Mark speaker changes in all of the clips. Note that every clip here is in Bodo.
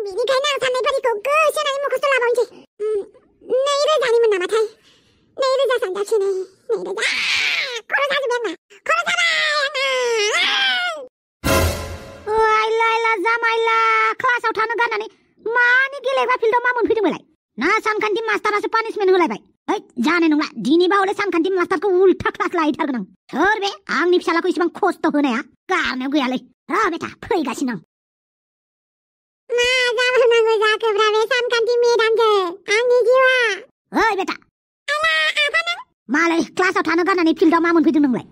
Speaker 1: बेनिखायनो आं साननायफारिखौ गोसोनानै मुखस्थ' लाबावनोसै। 2,000निमोन नामाथाय? 2,000 सानजाबसै नै 2,000 खर' जाजोब्बाय आंना। खर' जाबाय आंना।
Speaker 2: आइला जामाइला क्लासाव थानो गारनानै मानि गेलेग्रा फिल्डआव मा मोनफैदों बेलाय? ना सानखान्थि मास्टारासो पानिशमेन्ट होलायबाय? जानाय नंला, दिनैबा हले सानखान्थि मास्टारखौ उल्था क्लास लाहैथारगोन आं। सोर बे आंनि फिसालाखौ इसेबां खस्थ' होनाया? गारनायाव गैयालै। बेटा फैगासिनो आं।
Speaker 1: मा जाबावनांगौ जाखोब्रा बे सानखान्थि मेदामजों? आंनि जिउआ।
Speaker 2: ओइ बेटा।
Speaker 1: आला आफा नों?
Speaker 2: मालाय क्लासाव थानो गारनानै फिल्डआव मा मोनफैदों नोंलाय?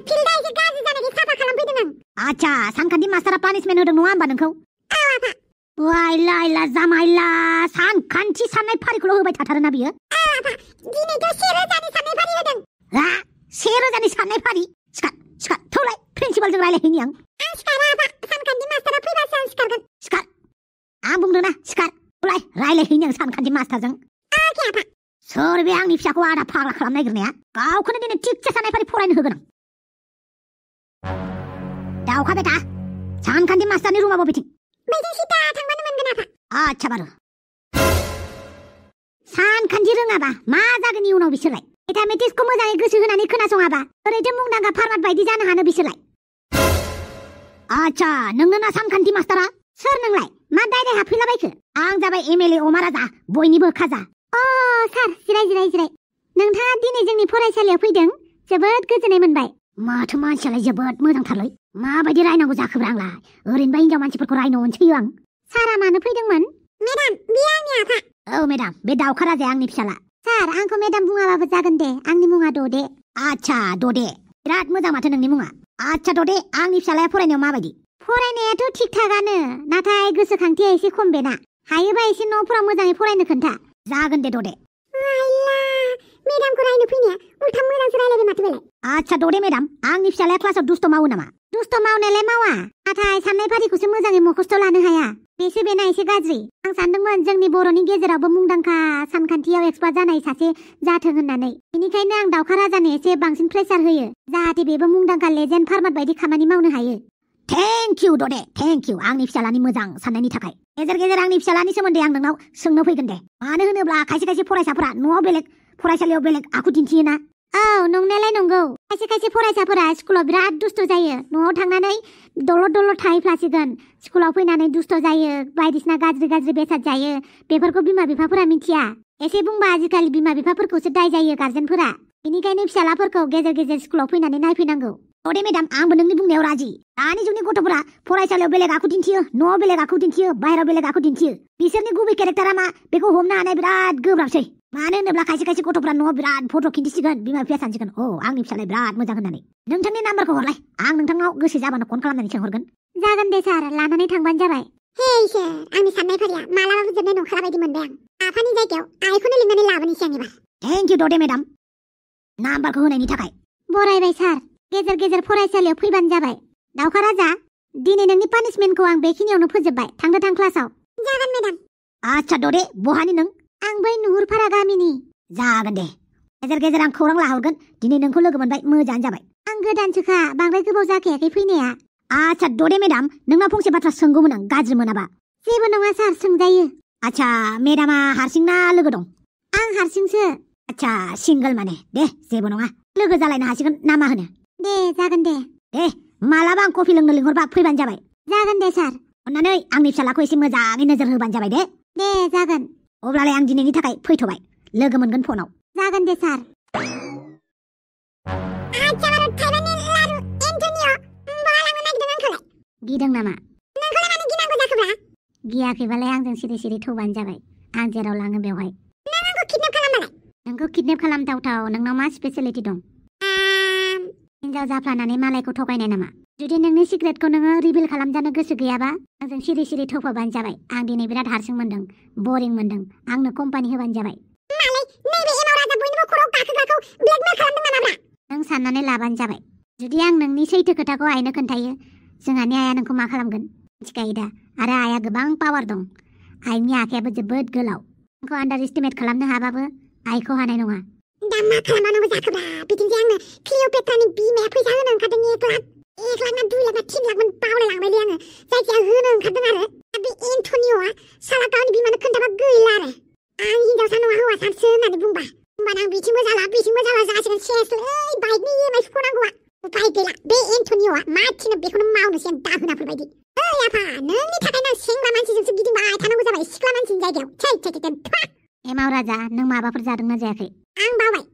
Speaker 1: फिल्डआ एसे गाज्रि जानायखाय साफा खालामफैदों आं।
Speaker 2: आच्छा, सानखान्थि मास्टारा पानिशमेन्ट होदों नङा होमबा नोंखौ?
Speaker 1: औ आफा।
Speaker 2: आइला जामाइला सानखान्थि साननाय फारिखौल' होबाय थाथारोना बियो?
Speaker 1: औ आफा, दिनैथ' 1,000नि साननाय फारि होदों।
Speaker 2: 1,000नि साननाय फारि? सिखार थौलाय, प्रिन्सिपालजों रायलायहैनि आं।
Speaker 1: आं सिखारा आफा, सानखान्थि मास्टारा फैबासो आं सिखारगोन।
Speaker 2: सिखार, आं बुंदों ना सिखार। थौलाय, रायलायहैनि आं सानखान्थि मास्टारजों।
Speaker 1: अके आफा।
Speaker 2: सोर बे आंनि फिसाखौ आदा फाग्ला खालामनो नागिरनाया? गावखौनो दिनै थिगसे साननाय फारि फरायनो होगोन आं। दावखा बेटा, सानखान्थि मास्टारनि रुमा बबेथिं?
Speaker 1: बैजों सिदा थांबानो मोनगोन आफा।
Speaker 2: आच्छा बारु। सानखान्थि रोङाबा मा जागोन इयुनाव बिसोरलाय? मेथामेटिक्सखौ मोजाङै गोसो होनानै खोनासङाबा ओरैनो मुंदांखा फार्मार बायदि जानो हानो बिसोरलाय? आच्छा, नोंनो ना सानखान्थि मास्टारा? सोर नोंलाय? मा दायरेक हाबफैलाबायखो? आं जाबाय एमएलए अमा राजा, बयनिबो खाजा।
Speaker 1: सार, जिराय। नोंथाङा दिनै जोंनि फरायसालियाव फैदों, जोबोद गोजोननाय मोनबाय।
Speaker 2: माथो मानसियालाय जोबोद मोजांथारलै। माबायदि रायनांगौ जाखोब्रा आंलाय? ओरैनोबा हिनजाव मानसिफोरखौ रायनो अनसोयो आं।
Speaker 1: सारा मानो फैदोंमोन? मेडाम, बियो आंनि आफा।
Speaker 2: औ मेडाम, बे दावखा राजाया आंनि फिसाला।
Speaker 1: सार, आंखौ मेडाम बुङाबाबो जागोन दे। आंनि मुङा ददे।
Speaker 2: आच्छा, ददे। बिराद मोजां माथो नोंनि मुङा। आच्छा ददे, आंनि फिसालाया फरायनायाव माबायदि?
Speaker 1: फरायनायाथ' थिग थागानो, नाथाय गोसोखांथिया एसे खम बेना। हायोबा एसे न'फोराव मोजाङै फरायनो खोन्था।
Speaker 2: जागोन दे ददे।
Speaker 1: मेडामखौ रायनो फैनाया उल्था मोजांसो रायलायबाय माथो बेलाय।
Speaker 2: आच्छा ददे मेडाम, आंनि फिसालाया क्लासाव दुस्थ' मावो नामा?
Speaker 1: दुस्थ' मावनायालाय मावा, नाथाय साननाय फारिखौसो मोजाङै मुखस्थ' लानो हाया। बेसो बेना एसे गाज्रि। आं सानदोंमोन जोंनि बर'नि गेजेरावबो मुंदांखा सानखान्थियाव एक्सपार्ट जानाय सासे जाथों होननानै। बेनिखायनो आं दावखा राजानो एसे बांसिन प्रेसार होयो, जाहाथे बेबो मुंदांखा लेजेन्ड फार्मार बायदि खामानि मावनो हायो।
Speaker 2: थेंक इउ ददे, थेंक इउ आंनि फिसालानि मोजां साननायनि थाखाय। गेजेर आंनि फिसालानि सोमोन्दै आं नोंनाव सोंनो फैगोन दे। मानो होनोब्ला खायसे फरायसाफोरा न'आव बेलेग फरायसालियाव बेलेग आखु दिन्थियोना।
Speaker 1: औ, नंनायालाय नंगौ। खायसे फरायसाफोरा स्कुलाव बिराद दुस्थ' जायो। न'आव थांनानै दलद थाहैफ्लासिगोन। स्कुलाव फैनानै दुस्थ' जायो, बायदिसिना गाज्रि बेसाद जायो। बेफोरखौ बिमा बिफाफोरा मिथिया। एसे बुंबा आजिखालि बिमा बिफाफोरखौसो दाय जायो गार्जेनफोरा। बेनिखायनो फिसालाफोरखौ गेजेर स्कुलाव फैनानै नायफैनांगौ। दे मेडाम, आंबो नोंनि बुंनायाव राजि। दानि जुगनि गथ'फोरा फरायसालियाव बेलेग आखु दिन्थियो, न'आव बेलेग आखु दिन्थियो, बाहेरायाव बेलेग आखु दिन्थियो। बिसोरनि गुबै केरेक्टारा मा बेखौ हमनो हानाय बिराद गोब्राबसै। मानो होनोब्ला खायसे गथ'फोरा न'आव बिराद फट' खिन्थिसिगोन, बिमा बिफाया सानसिगोन आंनि फिसालाया बिराद मोजां होननानै। नोंथांनि नाम्बारखौ हरलाय, आं नोंथांनाव गोसो जाबानो फन खालामनानै सोंहरगोन। जागोन दे सार, लानानै थांबानो जाबाय। हे इसोर, आंनि साननाय फारिया मालाबाबो जोबनाय नंखाला बायदि मोनबाय आं। आफानि जायगायाव आइखौनो लिंनानै लाबोनोसै आं एबार।
Speaker 2: थेंक इउ ददे मेडाम, नाम्बारखौ होनायनि थाखाय।
Speaker 1: बरायबाय सार, गेजेर फरायसालियाव फैबानो जाबाय। दावखा राजा, दिनै नोंनि पानिशमेन्टखौ आं बेखिनियावनो फोजोबबाय। थां क्लासाव। जागोन मेडाम।
Speaker 2: आच्छा ददे, बहानि नों?
Speaker 1: आं बै नुहुरफारा गामिनि।
Speaker 2: जागोन दे, गेजेर आं खौरां लाहरगोन। दिनै नोंखौ लोगो मोनबाय, मोजाङानो जाबाय।
Speaker 1: आं गोदानसोखा, बांद्राय गोबाव जाखायाखै फैनाया।
Speaker 2: आच्छा ददे मेडाम, नोंनाव फंसे बाथ्रा सोंगौमोन आं, गाज्रि मोनाबा।
Speaker 1: जेबो नङा सार, सोंजायो।
Speaker 2: आच्छा, मेडामा हारसिं ना लोगो दं?
Speaker 1: आं हारसिंसो।
Speaker 2: आच्छा, सिंगोल माने? दे, जेबो नङा, लोगो जालायनो हासिगोन ना मा होनो?
Speaker 1: दे, जागोन दे।
Speaker 2: दे, मालाबा आं कफि लोंनो लिंहरबा फैबानो जाबाय।
Speaker 1: जागोन दे सार।
Speaker 2: अन्नानै आंनि फिसालाखौ एसे मोजाङै नोजोर होबानो जाबाय दे।
Speaker 1: दे, जागोन।
Speaker 2: अब्लालाय आं दिनैनि थाखाय फैथ'बाय, लोगो मोनगोन फनाव।
Speaker 1: जागोन दे सार।
Speaker 2: गिदों नामा?
Speaker 1: नोंखौलाय मानो गिनांगौ जाखोब्रा?
Speaker 2: गियाखैबालाय आंजों सिरि थौबानो जाबाय। आं जेराव लाङो बेवहाय।
Speaker 1: नों आंखौ किडनेप खालामबालाय?
Speaker 2: नोंखौ किडनेप खालामथावथाव नोंनाव मा स्पेसिलिटि दं? हिनजाव जाफ्लानानै मालायखौ थगायनाय नामा? जुदि नोंनि सिक्रेटखौ नोङो रिभिल खालामजानो गोसो गैयाबा आंजों सिरि थौफाबानो जाबाय। आं दिनै बिराद हारसिं मोनदों, बरिं मोनदों। आंनो कम्पानि होबानो जाबाय।
Speaker 1: मालाय नैबे एमाव राजा बयनिबो खर'आव गाखोग्राखौ ब्लेकमेल खालामदों नामाब्रा?
Speaker 2: नों साननानै लाबानो जाबाय। जुदि आं नोंनि सैथो खोथाखौ आइनो खोन्थायो, जोंहानि आइया नोंखौ मा खालामगोन मिथिखायो दा। आरो आइया गोबां पावार दं। आइनि आखायाबो जोबोद गोलाव। आंखौ आन्डार एस्टिमेट खालामनो हाबाबो आइखौ हानाय नङा।
Speaker 1: दा मा खालामनांगौ जाखोब्रा? बिदिनो आंनो क्लिअपेट्रानि बिमाया फैसा होनो ओंखारदों 1 लाख ना 2 लाख ना 3 लाखमोन बावलायलांबायलै आङो। जायखिया होनो ओंखारदों आरो। बे एन्टनिअ Antonio salah gaवनि बिमानो खोन्थाबा गैला आरो आं हिनजावसा नङा हौवासासो होननानै बुंबा होमबाना आं बिथिंबो जाला जासिगोन सेसलै बाइकनि EMI सुख'नांगौआ उफाय गैला बे एन्टनिय'आ मा थिनो बेखौनो मावनोसै आं दाहोनाफोर बायदि ओइ आफा नोंनि थाखायनो आं सेंग्रा मानसिजोंसो गिदिंबाय थानांगौ जाबाय सिख्ला मानसिनि जायगायाव थै
Speaker 2: एमाव राजा नों माबाफोर जादोंना जायाखै
Speaker 1: आं बावबाय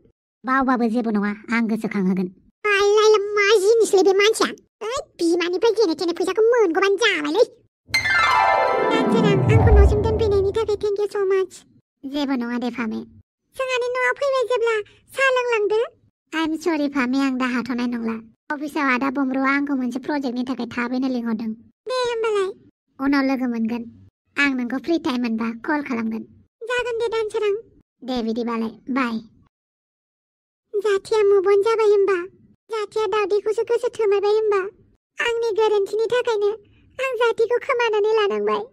Speaker 2: बावबाबो जेबो नङा आं गोसोखांहोगोन
Speaker 1: आइलाय मा जिनिसलै बे मानसिया ओइ बिमानिफ्राय जेने थेने फैसाखौ मोनगौबानो जाबायलै दानसोरां आंखौ न'सिम दोनफैनायनि थाखाय थेंक इउ स' माच
Speaker 2: जेबो नङा दे फामे
Speaker 1: जोंहानि न'आव फैबाय जेब्ला साहा लोंलांदो
Speaker 2: आइम सरि फामे आं दा हाथ'नाय नंला अफिसाव आदा बमरुआ आंखौ मोनसे प्रजेक्टनि थाखाय थाबैनो लिंहरदों
Speaker 1: दे होमबालाय
Speaker 2: उनाव लोगो मोनगोन आं नोंखौ फ्रि टाइम मोनबा कल खालामगोन
Speaker 1: जागोन दे दानसोरां
Speaker 2: दे बिदिबालाय बाय
Speaker 1: जाथिया मुबन जाबाय होमबा जाथिया दावदैखौसो गोसो थोमायबाय होमबा आंनि गोरोन्थिनि थाखायनो आं जाथिखौ खोमानानै लानांबाय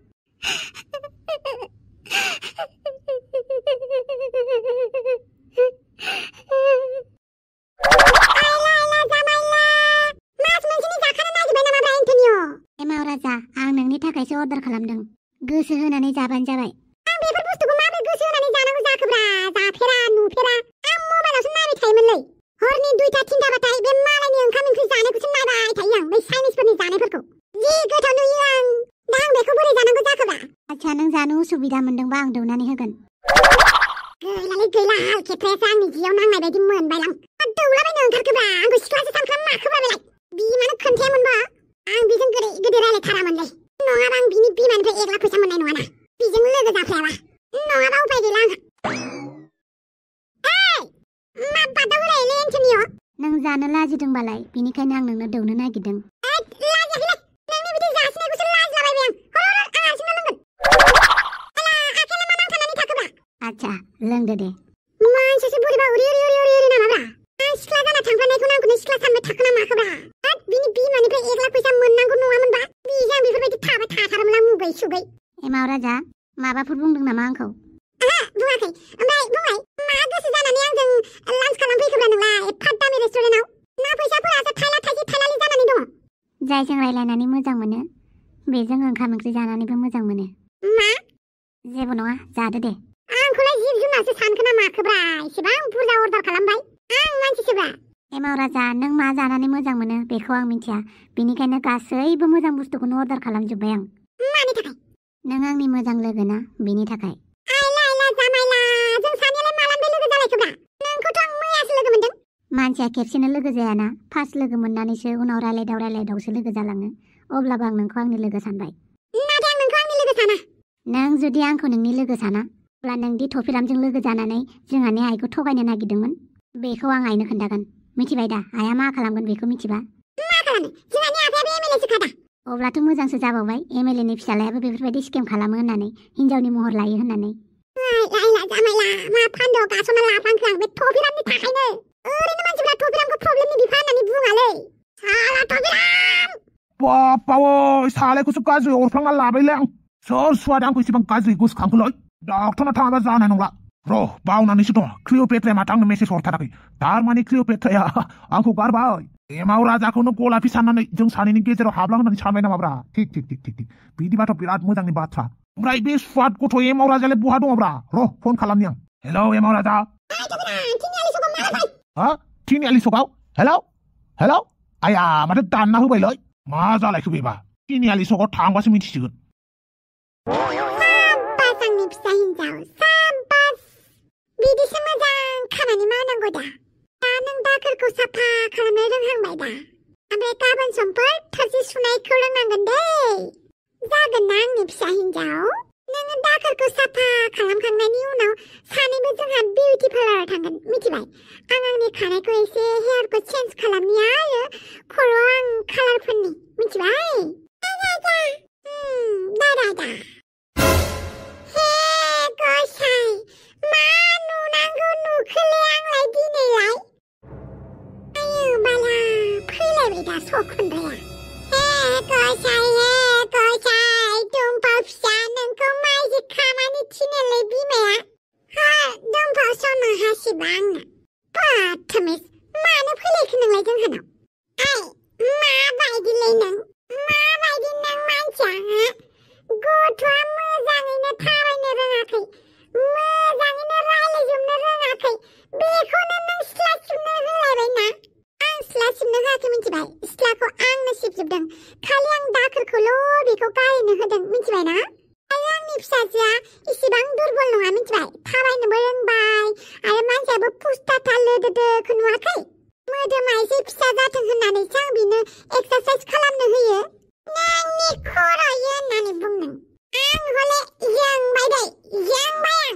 Speaker 2: एमाव राजा आं नोंनि थाखायसो अर्डार खालामदों गोसो होनानै जाबानो जाबाय
Speaker 1: आं बेफोर बुस्थुखौ माबोरै गोसो होनानै जानांगौ जाखोब्रा जाफेरा नुफेरा आं मबाइलावसो नायबाय थायोमोनलै हरनि 2टा 3टाबाथाय बे मालायनि ओंखाम ओंख्रि जानायखौसो नायबाय थायो आं बै चाइनिसफोरनि जानायफोरखौ जि गोथाव नुयो आं दा आं बेखौ बोरै जानांगौ जाखोब्रा
Speaker 2: आच्छा नों जानो उसुबिदा मोनदोंबा आं दौनानै होगोन
Speaker 1: गैला हाल खेफ्रायासो आंनि जियाव नांनाय बायदि मोनबायलां दौलाबायनो ओंखारखोब्रा आंखौ सिख्लासो सानखोना माखोब्रा बेलाय बिमानो खोन्थायामोनबा आं बेजों गोदै रायलायथारामोनलै नङाबा आं बिनि बिमानिफ्राय एकला फैसा मोननाय नङाना बेजों लोगो जाफायाबा नङाबा उफाय गैला आंहा मा बादाव होलायलै एन्टनिय'
Speaker 2: नों जानो लाजिदोंबालाय बिनिखायनो आं नोंनो दौनो नागिरदों
Speaker 1: लाजियाखैलै नोंनि बिदि जासिनायखौसो लाजिलाबायबाय आं हारसिंनो लोंगोन आखायालाय मा नांथानानै थाखोब्रा
Speaker 2: आच्छा लोंदो दे
Speaker 1: मानसियासो बोरैबा उरि नामाब्रा आं सिख्ला जाना थांफानायखौनो आंखौनो सिख्ला सानबाय थाखोना माखोब्रा बिनि बिमानिफ्राय एकला फैसा मोननांगौ नङामोनबा बिजों आं बेफोरबायदि थाबाय थाथारोमोन आं मुगै सुगै
Speaker 2: एमाव राजा माबाफोर बुंदों नामा आंखौ
Speaker 1: बुङाखै ओमफ्राय बुंबाय मा गोसो जानानै आंजों लान्स खालामफैखोब्रा नोंलाय एफा दामि रेस्टुरेन्टाव ना फैसाफोरासो थाइसे थाइलालि जानानै दङ
Speaker 2: जायजों रायलायनानै मोजां मोनो बेजों ओंखाम ओंख्रि जानानैबो मोजां मोनो
Speaker 1: मा
Speaker 2: जेबो नङा जादो दे
Speaker 1: आंखौलाय जिब जुनारसो सानखोना माखोब्रा एसेबां बुरजा अर्डार खालामबाय आं मानसिसोब्रा
Speaker 2: एमाव राजा नों मा जानानै मोजां मोनो बेखौ आं मिथिया बेनिखायनो गासैबो मोजां बुस्थुखौनो अर्डार खालामजोब्बाय आं
Speaker 1: मानि थाखाय
Speaker 2: नों आंनि मोजां लोगो ना बेनि थाखाय
Speaker 1: आइला जामाइला जों सानैयालाय मालानिफ्राय लोगो जालायखोब्रा नोंखौथ' आं मैयासो लोगो मोनदों
Speaker 2: मानसिया खेबसेनो लोगो जायाना फार्स्ट लोगो मोननानैसो उनाव रायलायदावसो लोगो जालाङो अब्लाबो आं नोंखौ आंनि लोगो सानबाय
Speaker 1: नाथाय आं नोंखौ आंनि लोगो साना
Speaker 2: नों जुदि आंखौ नोंनि लोगो साना अब्ला नोंदि थफिरामजों लोगो जानानै जोंहानि आइखौ थगायनो नागिरदोंमोन बेखौ आं आइनो खोन्थागोन मिथिबाय दा आइया मा खालामगोन बेखौ मिथिबा
Speaker 1: मा खालामो जोंहानि आफायाबो एमएलए खादा
Speaker 2: अब्लाथ' मोजांसो जाबावबाय एमएलएनि फिसालायाबो बेफोरबायदि स्केम खालामो होननानै हिनजावनि महर लायो होननानै
Speaker 1: आइला जामाइला मा फान्दोआव गास'ना लाफ्लांखो आं बे थफिरामनि थाखायनो ओरैनो मानसिफ्रा थफिरामखौ प्रब्लेमनि बिफा होननानै बुङालै साला थफिराम
Speaker 3: बापावै सालायखौसो गाज्रि अरफ्लांना लाबायलै आं सोर सुवादा आंखौ इसेबां गाज्रि गोसोखांखोलै डक्टरनाव थाङाबा जानाय नंला र' बावनानैसो दं क्लिअपेट्राया माथो आंनो मेसेज हरथाराखै थारमाने क्लिअपेट्राया आंखौ गारबाय एमाव राजाखौनो गलापि साननानै जों सानैनि गेजेराव हाबलां होननानै सानबाय नामाब्रा थिक बिदिबाथ' बिराद मोजांनि बाथ्रा ओमफ्राय बे स्वाद गथ' एमाव राजायालाय बहा दङब्रा र' फन खालामनि आं हेलौ एमाव राजा थिनियालि सकआव हेलौ आया माथो दानना होबायलै मा जालायखो बेबा थिनियालि सकआव थांबासो मिथिसिगोन
Speaker 1: आंनि फिसा हिनजाव साबास बिदिसो मोजां खामानि मावनांगौ दा नों दाखोरखौ साफा खालामनो रोंहांबाय दा ओमफ्राय गाबोन समफोर थोरसि सुनायखौ रोंनांगोन दै जागोन ना आंनि फिसा हिनजाव नोङो दाखोरखौ साफा खालामखांनायनि उनाव सानैबो जोंहा बिउटि पार्लाराव थांगोन मिथिबाय आं आंनि खानायखौ एसे हेयारखौ चेन्ज खालामनि आरो खर'आव आं कालार फोननि मिथिबाय दा गसाइ मा नुनांगौ नुखोलै आंलाय दिनैलाय आयौ बाला फैलायबाय दा सखुन्द्राया हे गसाइ दुम्फा फिसा नोंखौ माइदि खामानि थिनोलै बिमाया दुम्फा सना हासिबा आंनो बाथमिस मानो फैलायखो नोंलाय जोंहानाव माबायदिलै नों मानसिया गथ'आ फिसाजोआ इसेबां दुरबल नङा मिथिबाय थाबायनोबो रोंबाय आरो मानसियाबो पुस्टा थालोदोखौ नुवाखै मोदोमा एसे फिसा जाथों होननानैसो आं बिनो एक्सारसाइज खालामनो होयो नोंनि खर'यो होननानै बुंदों आं हले जोंबाय दै जोंबाय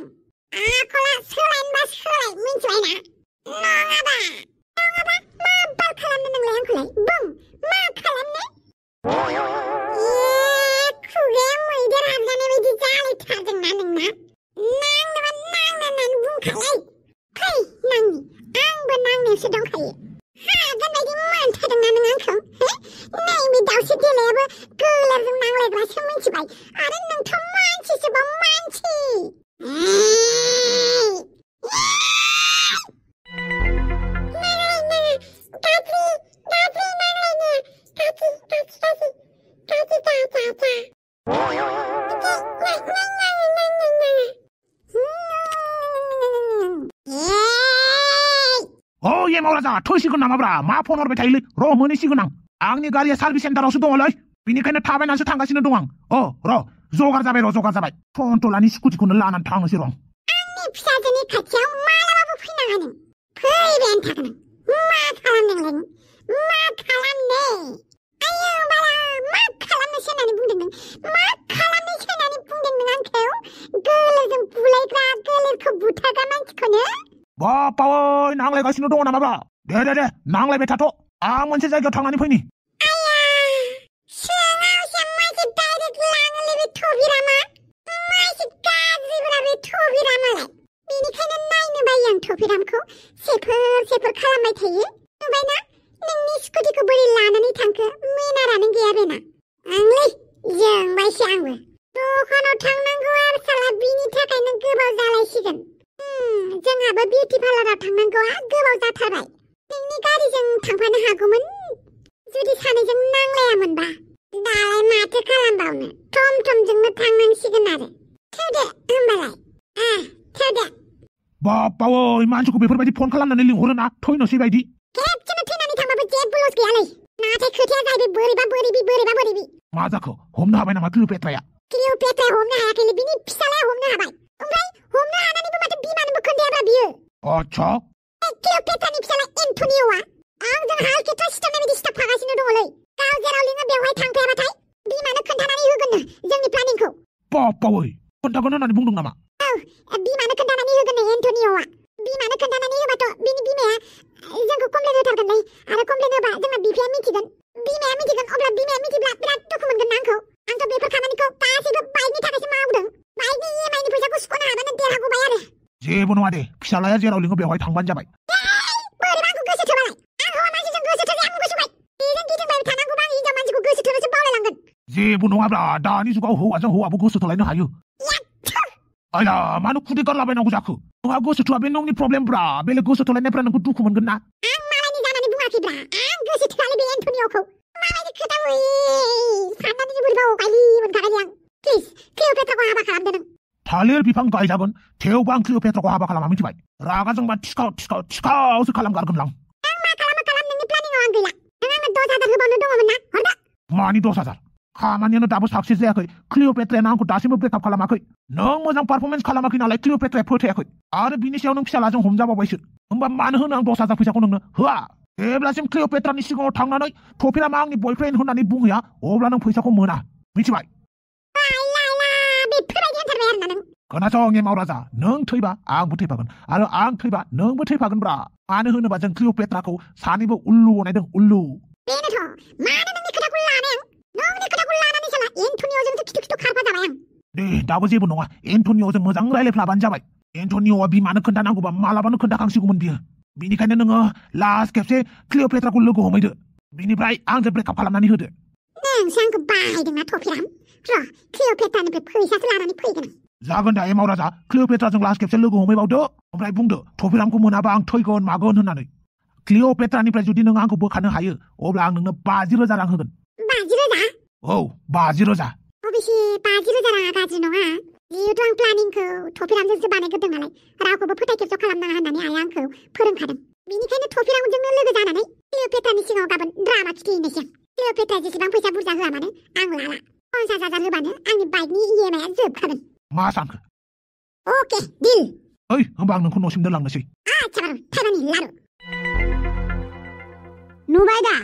Speaker 1: आं आखला सोलायनोबा सोलाय मिथिबायना नङाबा मा बाल खालामनो नोंलाय आंखौलाय बुं मा खालामनो खुगाया मैदेर हाबजानाय बायदि जालायथारदोंना नोंना नांनोबा नांनो होननानै बुंखालाय फै नांनि आंबो नांनायावसो दंखायो हागोन बायदि मोनथारदोंना नों आंखौ नैबे दाउस्रि देलायाबो गोलेरजों नांलायग्रासो मिथिबाय आरो नोंथ' मानसिसोबा मानसि
Speaker 3: ये मावलाजा थैसिगोन नामाब्रा मा फन हरबाय थायोलै र' मोनहैसिगोन आंनि गारिया सार्भिस सेन्टारावसो दङलै बेनिखायनो थाबायनानैसो थांगासिनो दं आं र' जगार जाबाय टनटलानि स्कुटिखौनो लानानै थांनोसै र'
Speaker 1: आंनि फिसाजोनि खाथियाव मालाबाबो फैनाङा नों फैबायानो थागोन मा खालामदों मा खालामनो आयौ बाला मा खालामनोसो होननानै बुंदों नों मा खालामनोसो होननानै बुंदों नों आंखौ गोलेरजों बुलायग्रा गोलेरखौ बुथारग्रा मानसिखौनो
Speaker 3: बापावै नांलायगासिनो दङ नामाब्रा दे नांलायबाय थाथ' आं मोनसे जायगायाव थांनानै फैनि
Speaker 1: सिङावसो मानसि डाइरेक्ट लाङोलै बे थबिरामा मानसि गाज्रिब्रा बे थबिरामालाय बेनिखायनो नायनो बायो आं थबिरामखौ सेफोर खालामबाय थायो नुबायना नोंनि स्कुटिखौ बोरै लानानै थांखो मेनारानो गैया बेना आंलै जोंबायसो आंबो दखानाव थांनांगौ आरो साला बिनि थाखायनो गोबाव जालायसिगोन जोंहाबो बिउटि पार्लाराव थांनांगौआ गोबाव जाथारबाय नोंनि गारिजों थांफानो हागौमोन जुदि सानैजों नांलायामोनबा दालाय माथो खालामबावनो थमथमजोंनो थांनांसिगोन आरो थौदो होमबालाय थौदो
Speaker 3: बापावै मानसिखौ बेफोरबायदि फन खालामनानै लिंहरो ना थैनोसै बायदि
Speaker 1: खेबसेनो थैनानै थांबाबो जेबो लस गैयालै नाथाय खोथाया जाहैबाय बोरैबा
Speaker 3: मा जाखो हमनो हाबाय नामा क्लिअपेट्राया
Speaker 1: हमनो हायाखैलै बिनि फिसालाया हमनो हाबाय ओमफ्राय हमनो हानानैबो माथो बिमानोबो खोन्थायाब्रा बियो
Speaker 3: आच्छा
Speaker 1: क्लिअपेट्रानि फिसाला एन्टनिय'आ आंजों हालखेथा सिथाबनाय बायदि सिथाबफागासिनो दङलै गाव जेराव लिङो बेवहाय थांफायाबाथाय बिमानो खोन्थानानै होगोननो जोंनि प्लानिंखौ
Speaker 3: बापावै खोन्थागोन होननानै बुंदों नामा
Speaker 1: बिमानो खोन्थानानै होगोननो एन्टनिय'आ बिमानो खोन्थानानै होबाथ' बिनि बिमाया जोंखौ कमप्लेन होथारगोनलै आरो कमप्लेन होबा जोंना बिफाया मिथिगोन अब्ला बिमाया मिथिब्ला बिराद दुखु मोनगोन ना आंथ' बेफोर खामानिखौ गासैबो बाइकनि थाखायसो मावदों बाइकनि इएमआइनि फैसाखौ सुख'नो हाबानो देरहागौबाय आरो
Speaker 3: जेबो नङा दे फिसालाया जेराव लिङो बेवहाय थांबानो जाबाय
Speaker 1: बोरैबा आंखौ गोसो थोबालाय आं हौवा मानसिजों गोसो थोजाया आं गोसोबाय बेजों गिदिंबाय थानांगौबा आं हिनजाव मानसिखौ गोसो थोनोसो बावलायलांगोन
Speaker 3: जेबो नङाब्रा दानि जुगाव हौवाजों हौवाबो गोसो थोलायनो हायो आयला मानो खुदै गारलाबायनांगौ जाखो नोंहा गोसो थोआ बे नोंनि प्रब्लेमब्रा बेलेग गोसो थोलायनायफ्रा नोंखौ दुखु मोनगोन ना
Speaker 1: आं मालायनि जानानै बुङाखैब्रा आं गोसो थोआलै बे एन्टनिय'खौ मालायनि खोथा साननानै बोरैबा अगायलि मोनखाबाय आं प्लिज क्लिअपेट्राखौ हाबा खालामदो नों
Speaker 3: थालिर बिफां गायजागोन थेवबो आं क्लिअपेट्राखौ हाबा खालामा मिथिबाय रागा जोंबा थिखावसो खालामगारगोन आं
Speaker 1: मा खालाम नोंनि प्लानिंआव आं गैला नों आंनो 10,000 होबावनो दङमोन ना हरदो
Speaker 3: मानि 10,000 खामानियानो दाबो साक्सेस जायाखै क्लिअपेट्राया आंखौ दासिमबो ब्रेकआप खालामाखै नों मोजां पारफरमेन्स खालामाखै नालाय क्लिअपेट्राया फोथायाखै आरो बिनि सायाव नों फिसालाजों हमजाबावबायसो होमबा मानो होनो आं 10,000 फैसाखौ नोंनो होआ जेब्लासिम क्लिअपेट्रानि सिगाङाव थांनानै थफिरामा आंनि बयफ्रेन्ड होननानै बुंहैया अब्ला नों फैसाखौ मोना मिथिबाय खोनासं एमावराजा नों थैबा आंबो थैफागोन आरो आं थैबा नोंबो थैफागोनब्रा मानो होनोबा जों क्लिअपेट्राखौ सानैबो उल्लु बनायदों उल्लु
Speaker 1: बेनोथ' मानो नोंनि खोथाखौ लानानै साला एन्टनिय'जोंसो खिथु खारफा जाबाय आं
Speaker 3: दे दाबो जेबो नङा एन्टनिय'जों मोजां रायलायफ्लाबानो जाबाय एन्टनिय'आ बिमानो खोन्थानांगौबा मालाबानो खोन्थाखांसिगौमोन बियो बिनिखायनो नोङो लास्ट खेबसे क्लिअपेट्राखौ लोगो हमहैदो बिनिफ्राय आंजों ब्रेकआप खालामनानै होदो
Speaker 1: नोंसो आंखौ बाहायदोंना थफिराम र' क्लिअपेट्रानिफ्राय फैसासो लानानै फैगोन
Speaker 3: जागोन दा एमावराजा क्लिअपेट्राजों लास्ट खेबसे लोगो हमहैबावदो ओमफ्राय बुंदो थफिरामखौ मोनाबा आं थैगोन मागोन होननानै क्लिअपेट्रानिफ्राय जुदि नों आंखौ बोखानो हायो अब्ला आं नोंनो 50,000 रां होगोन
Speaker 1: 50,000
Speaker 3: औ 50,000
Speaker 1: अबेसे 50,000 राङा गाज्रि नङा जिहेतु आं प्लानिंखौ थफिरामजोंसो बानायग्रोदों नालाय रावखौबो फोथायखेबस' खालामनाङा होननानै आइया आंखौ फोरोंखादों बेनिखायनो थफिरामजोंनो लोगो जानानै क्लिअपेट्रानि सिगाङाव गाबोन ड्रामा खिथिहैनोसै क्लिअपेट्रा जेसेबां फैसा बुरजा होआ मानो आं लाला 50,000 होबानो आंनि बाइकनि इएमआइआ जोबखागोन
Speaker 3: मा सानखो?
Speaker 1: अके दिल।
Speaker 3: ओइ होमबा आं नोंखौ न'सिम दोनलांनोसै।
Speaker 1: आच्छा थाइबानि लारु। नुबाय दा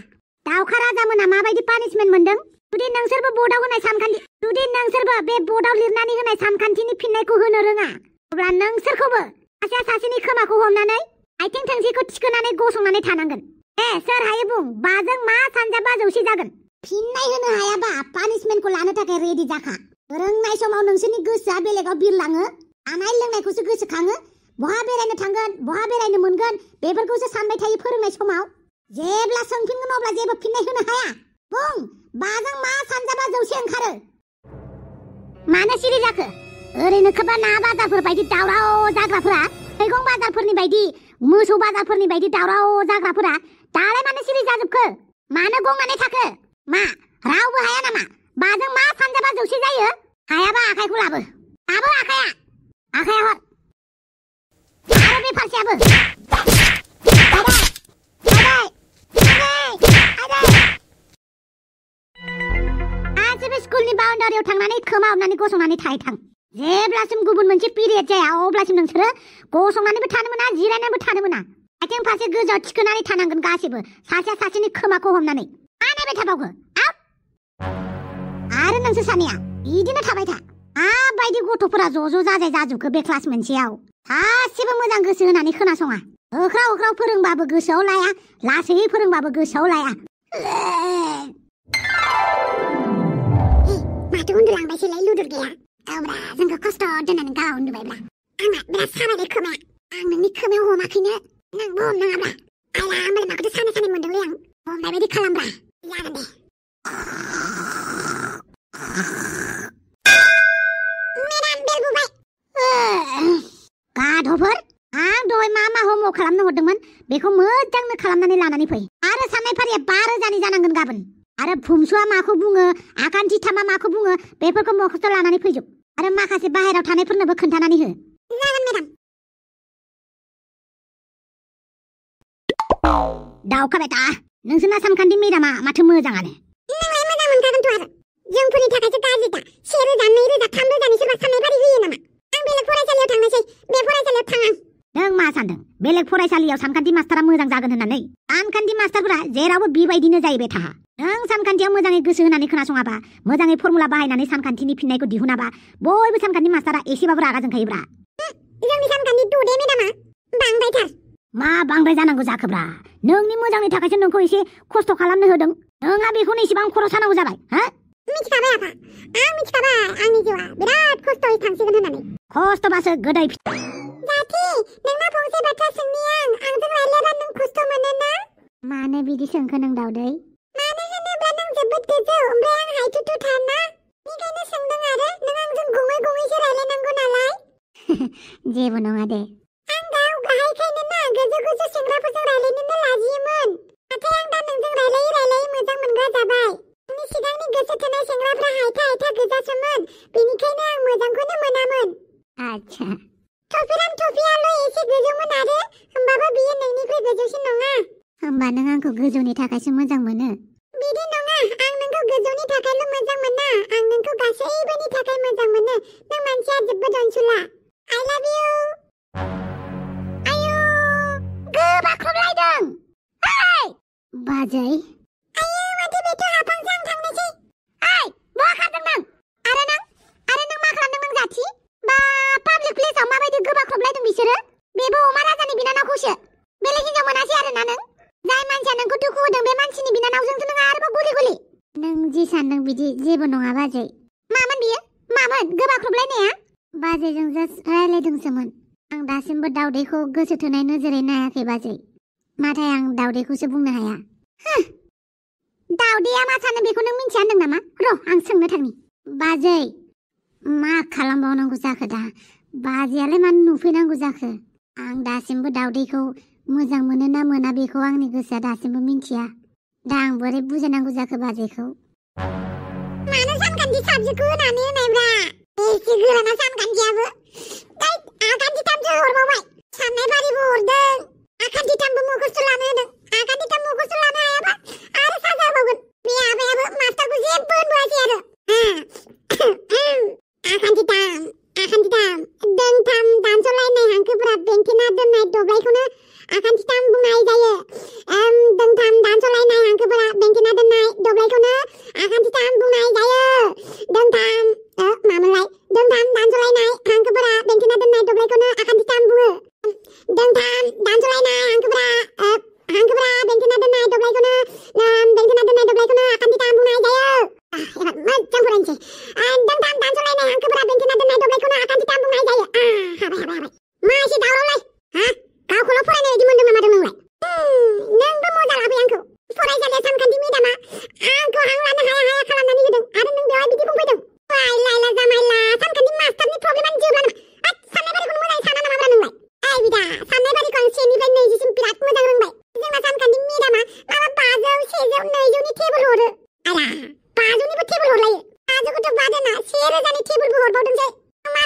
Speaker 1: दावखा राजामोना माबायदि पानिशमेन्ट मोनदों? जुदि नोंसोरबो बर्डआव होनाय सानखान्थि जुदि नोंसोरबो बे बर्डआव लिरनानै होनाय सानखान्थिनि फिननायखौ होनो रोङा अब्ला नोंसोरखौबो सासेया सासेनि खोमाखौ हमनानै आथिं थोंसेखौ थिखोनानै गसंनानै थानांगोन। सोर हायो बुं 5जों मा सानजाबा जौसे जागोन? फिननाय होनो हायाबा पानिशमेन्टखौ लानो थाखाय रेडि जाखा। रोंनाय समाव नोंसोरनि गोसोआ बेलेगाव बिरलाङो, जानाय लोंनायखौसो गोसोखाङो, बहा बेरायनो थांगोन, बहा बेरायनो मोनगोन बेफोरखौसो सानबाय थायो फोरोंनाय समाव। जेब्ला सोंफिनगोन अब्ला जेबो फिननाय होनो हाया। बुं 5जों मा सानजाबा जौसे ओंखारो? मानो सिरि जाखो? ओरैनो खोबा ना बाजारफोर बायदि दावराव जाग्राफोरा, मैगं बाजारफोरनि बायदि, मोसौ बाजारफोरनि बायदि दावराव जाग्राफोरा दालाय मानो सिरि जाजोबखो? मानो गंनानै थाखो? मा रावबो हाया नामा? 5जों मा सानजाबा जौसे जायो? हायाबा आखाइखौ लाबो। लाबो आखाइया हर। आरो बे फारसेयाबो। गासिबो स्कुलनि बाउन्डारियाव थांनानै खोमा हमनानै गसंनानै थां। जेब्लासिम गुबुन मोनसे पिरियड जाया अब्लासिम नोंसोरो गसंनानैबो थानो मोना, जिरायनानैबो थानो मोना। आथिं फारसे गोजौआव थिखोनानै थानांगोन गासिबो, सासेया सासेनि खोमाखौ हमनानै। मा नायबाय थाबावखो? आरो नोंसोर सानैया बिदिनो थाबाय था। माबायदि गथ'फोरा ज' जाजाय जाजोबखो बे क्लास मोनसेयाव? सासेबो मोजां गोसो होनानै खोनासङा। होख्राव फोरोंबाबो गोसोआव लाया, लासै फोरोंबाबो गोसोआव लाया। माथो उन्दुलांबायसैलाय लुदुर गैया? औब्रा जोंखौ खस्थ' दोननानै गाव उन्दुबायब्रा। आंना बिराद सानायलै खोमाया। आं नोंनि खोमायाव हमाखैनो, नोंबो हमनाङाब्रा। आइला होमबालाय माखौथो सानाय मोनदोंलै आं। हमनाय बायदि खालामब्रा। जागोन दे। मेडाम बेल बुबाय। गाध'फोर, आं दहाय मा हमवर्क खालामनो हरदोंमोन बेखौ मोजांनो खालामनानै लानानै फै। आरो साननाय फारिया 5,000 जानांगोन गाबोन। आरो भुमसुआ माखौ बुङो, आकान्थि थामा माखौ बुङो बेफोरखौ मखस्थ' लानानै फैजोब। आरो माखासे बाहेरायाव थानायफोरनोबो खोन्थानानै हो। जागोन मेडाम। दावखाबाय था। नोंसोरना सानखान्थि मेडामा माथो मोजाङानो। नोंलाय मोजां मोनखागोनथ' आरो। जोंफोरनि थाखायसो गाज्रिखा। 1,000, 2,000, 3,000नि सोरबा साननाय फारि होयो नामा? आं बेलेग फरायसालियाव थांनोसै। बे फरायसालियाव थाङा। नों मा सानदों बेलेग फरायसालियाव सानखान्थि मास्टारा मोजां जागोन होननानै? सानखान्थि मास्टारफोरा जेरावबो बेबायदिनो जाहैबाय थाहा। नों सानखान्थियाव मोजाङै गोसो होनानै खोनासङाबा, मोजाङै फर्मुला बाहायनानै सानखान्थिनि फिननायखौ दिहुनाबा बयबो सानखान्थि मास्टारा एसेबाबो रागा जोंखायोब्रा। जोंनि सानखान्थि दुदे मेडामा बांद्रायथार। मा बांद्राय जानांगौ जाखोब्रा? नोंनि मोजांनि थाखायसो नोंखौ एसे खस्थ' खालामनो होदों। नोंहा बेखौनो एसेबां खर' सानांगौ जाबाय। मिथिखाबाय आफा, आं मिथिखाबाय आंनि जिउआ बिराद खस्थ'यै थांसिगोन होननानै। खस्थ'बासो गोदै जाथि, नोंना फंसे बाथ्रा सोंनि आंजों रायलायबा नों खस्थ' मोनो ना? मानो बिदि सोंखो नों दावदै? मानो होनोब्ला नों जोबोद गोजौ ओमफ्राय आं हाइटुथु थारना। बेनिखायनो सोंदों आरो नों आंजों गङैसो रायलायनांगौ नालाय। जेबो नङा दे। आं गाव गाहायखायनो ना गोजौ सेंग्राफोरजों रायलायनोनो लाजियोमोन। नाथाय आं दा नोंजों रायलायै मोजां मोनग्रा जाबाय। आंनि सिगांनि गोसो थोनाय सेंग्राफ्रा हायथा गोजासोमोन, बेनिखायनो आं मोजांखौनो मोनामोन। आच्छा। थफियाल' एसे गोजौमोन आरो, होमबाबो बियो नोंनिख्रुइ गोजौसिन नङा। होमबा नों आंखौ गोजौनि थाखायसो मोजां मोनो? बिदि नङा, आं नोंखौ गोजौनि थाखायल' मोजां मोना, आं नोंखौ गासैबोनि थाखाय मोजां मोनो। नों मानसिया जोबोद अनसुला। I love you। आयौ गोबाख्रबलायदों। बाजै। आयौ माथो बेथ' हाफांसो, आं थांनोसै। बहा खारदों नों? आरो नों मा खालामदों नों जाथि? बा पाब्लिक प्लेसाव माबायदि गोबाख्रबलायदों बिसोरो? बेबो अमा राजानि बिनानावखौसो। बेलेग हिनजाव मोनासै आरोना नों? जाय मानसिया नोंखौ दुखु होदों बे मानसिनि बिनानावजोंसो नों आरोबाव गुलि। नों जि सानदों बिदि जेबो नङा बाजै। मामोन बियो? मामोन गोबाख्रबलायनाया? बाजैजों जास्ट रायलायदोंसोमोन। आं दासिमबो दावदैखौ गोसो थोनाय नोजोरै नायाखै बाजै। नाथाय आं दावदैखौसो बुंनो हाया। दावदैया मा सानो बेखौ नों मिन्थिया होनदों नामा? र' आं सोंनो थांनि। बाजै मा खालामबावनांगौ जाखो दा? बाजैयालाय मानो नुफैनांगौ जाखो? आं दासिमबो दावदैखौ मोजां मोनो ना मोना बेखौ आंनि गोसोआ दासिमबो मिन्थिया। दा आं बोरै बुजायनांगौ जाखो बाजैखौ? मानो सानखान्थि साबजेक्टखौ होनानै होनायब्रा? एसे गोराना सानखान्थियाबो। आकान्थिथामसो हरबावबाय। साननाय फारिबो हरदों। आकान्थिथामबो मुखस्थ' लानो होदों। आकान्थिथाम मुखस्थ' लानो हायाबा आरो साजा होबावगोन। बे आबायाबो मास्टारखौ जेबो होनबोआसै आरो। आकान्थिथाम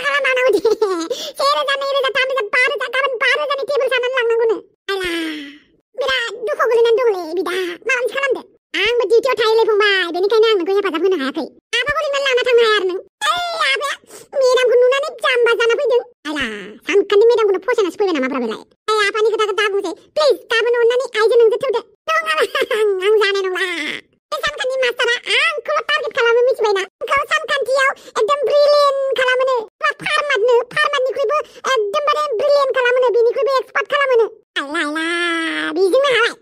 Speaker 1: खालामा नांगौ दे 1,000 2,000 3,000 4,000 गाबोन 5,000 नि टेबोल सानानै लांनांगौनो आला बिराद दुखु गोलैनानै दंलै बिदा माबा मोनसे खालामदो आंबो डिउटियाव थायोलै फंबाय बेनिखायनो आं नोंखौ हेफाजाब होनो हायाखै आफाखौ लिंनानै लाना थांनो हाया आरो नों आफाया मेदामखौ नुनानै जाम्बा जाना फैदों आला सानखान्थि मेदामखौनो फसायनासो फैबाय नामा बेलाय आफानि खोथाखौ दा बुंसै प्लिज गाबोन अननानै आइजो नोंजों थौदो नङाबा आं जानाय नंला बे सानखान्थि मास्टारा आंखौल' टारगेट खालामो मिथिबायना आंखौ सानखान्थियाव एकदम ब्रिलियेन्ट खालामोनो फार्मातनिख्रुइबो एकदमबारे ब्रिलियेन्ट खालामोनो बेनिख्रुइबो एक्सपार्ट खालामोनो आला बेजोंनो हाबाय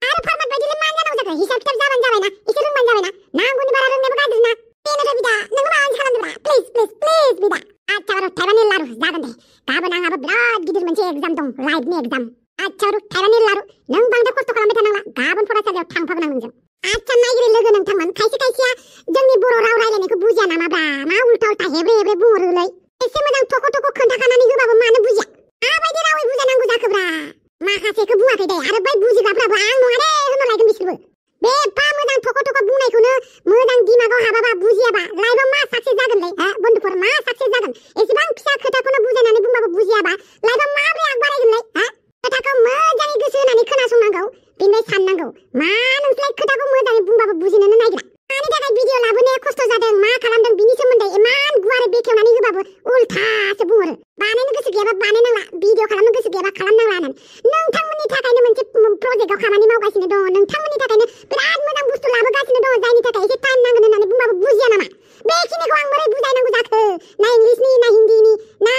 Speaker 1: आरो फार्मात बायदिलाय मा जानांगौ जाखो हिसाब खिथाब जाबानो जाबायना एसे रोंबानो जाबायना नांगौनि बारा रोंनायाबो गाज्रि ना बेनोथ' बिदा नोंबो माबा मोनसे खालामदोब्रा प्लिज बिदा आच्छा बारु थाइबानि लारु जागोन दे गाबोन आंहाबो बिराद गिदिर मोनसे एग्जाम दं लाइफनि एग्जाम आच्छा बारु थाइबानि लारु नों बांद्राय खस्थ' खालामबाय थानांला गाबोन फरायसालियाव थांफागोन आं नोंजों आच्छा नायगिरि लोगो नोंथांमोन खायसेया जोंनि बर' राव रायलायनायखौ बुजिया नामाब्रा मा उल्था हेब्रे बुंहरोलै एसे मोजां थख' खोन्थाखानानै होबाबो मानो बुजिया माबायदि रावै बुजायनांगौ जाखोब्रा माखासेखौ बुङाखै दे आरो बै बुजिग्राफ्राबो आं नङा दे होननो लायगोन बिसोरबो बे एफा मोजां थख' बुंनायखौनो मोजां दिमागाव हाबाबा बुजियाबा लाइफआव मा साक्सेस जागोनलै बन्धुफोर मा साक्सेस जागोन एसेबां फिसा खोथाखौनो बुजायनानै बुंबाबो बुजियाबा लाइफआव माब्रै आग बारायगोनलै खोथाखौ मोजाङै गोसो होनानै खोनासंनांगौ बिनिफ्राय साननांगौ मा नोंसोरलाय खोथाखौ मोजाङै बुंबाबो बुजिनोनो नागिरा मानि थाखाय भिडिअ लाबोनाया खस्थ' जादों मा खालामदों बिनि सोमोन्दै इमान गुवारै बेखेवनानै होबाबो उल्थासो बुंहरो बानायनो गोसो गैयाबा बानायनांला भिडिअ खालामनो गोसो गैयाबा खालामनांला होननानै नोंथांमोननि थाखायनो मोनसे प्रजेक्टआव खामानि मावगासिनो दङ नोंथांमोननि थाखायनो बिराद मोजां बुस्थु लाबोगासिनो दङ जायनि थाखाय एसे टाइम नांगोन होननानै बुंबाबो बुजिया नामा बेखिनिखौ आं बोरै बुजायनांगौ जाखो ना इंलिसनि ना हिन्दीनि ना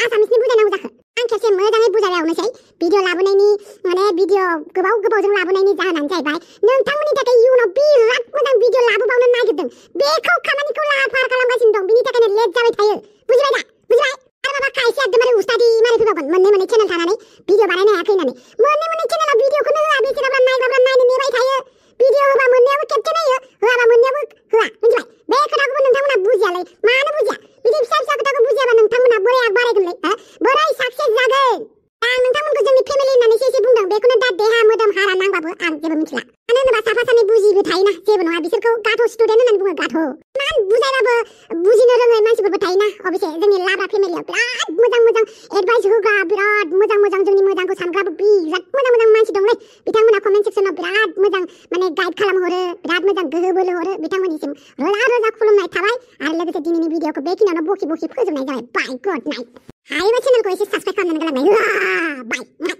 Speaker 1: आसामिसनि बुजायनांगौ जाखो आं खेबसे मोजाङै बुजायबावनोसै भिडिअ लाबोनायनि माने भिडिअ गोबावजों लाबोनायनि जाहोनानो जाहैबाय नोंथांमोननि थाखाय इयुनाव बिराद मोजां भिडिअ लाबोबावनो नागिरदों बेखौ खामानिखौ लाहार फाहार खालामगासिनो दं बिनि थाखायनो लेट जाबाय थायो बुजिबाय दा बुजिबाय आरो माबा खायसे एकदमबारे उस्तादि मारै फैबावगोन मोननै चेनेल थानानै भिडिअ बानायनो हायाखै होननानै मोननै चेनेलाव भिडिअखौनो होआ बेसेराब्रा नायग्राफ्रा नायनो नेबाय थायो भिडिअ होबा मोननैयाबो खेबसे नायो होआबा मोननैयाबो होआ मिथिबाय बे खोथाखौबो नोंथांमोना बुजियालै मानो बुजिया बिदि फिसा खोथाखौ बुजियाबा नोंथांमोना बोरै आग बारायगोनलै बोरै साक्सेस जागोन आं नोंथांमोनखौ जोंनि फेमिलि होननानैसो एसे बुंदों बेखौनो दा देहा मोदोम हारा नांबाबो आं जेबो मिथिला मानो होनोबा साफा सानै बुजिबो थायोना जेबो नङा बिसोरखौ गाथ' स्टुडेन्ट होननानै बुङो गाथ' मान बुजायबाबो बुजिनो रोङै मानसिफोरबो थायोना अबयसे जोंनि लाब्रा फेमिलियाव बिराद मोजां एडभाइस होग्रा बिराद मोजां जोंनि मोजांखौ सानग्राबो बिराद मोजां मानसि दंलै बिथांमोना कमेन्ट सेक्सनाव बिराद मोजां माने गाइड खालामहरो बिराद मोजां गोहो बोलो हरो बिथांमोननिसिम रोजा खुलुमनाय थाबाय आरो लोगोसे दिनैनि भिडिअखौ बेखिनियावनो बखि फोजोबनाय जाबाय बाय गुड नाइट हायोबा चेनेलखौ एसे साबस्क्राइब खालामनानै गालांनाय बाय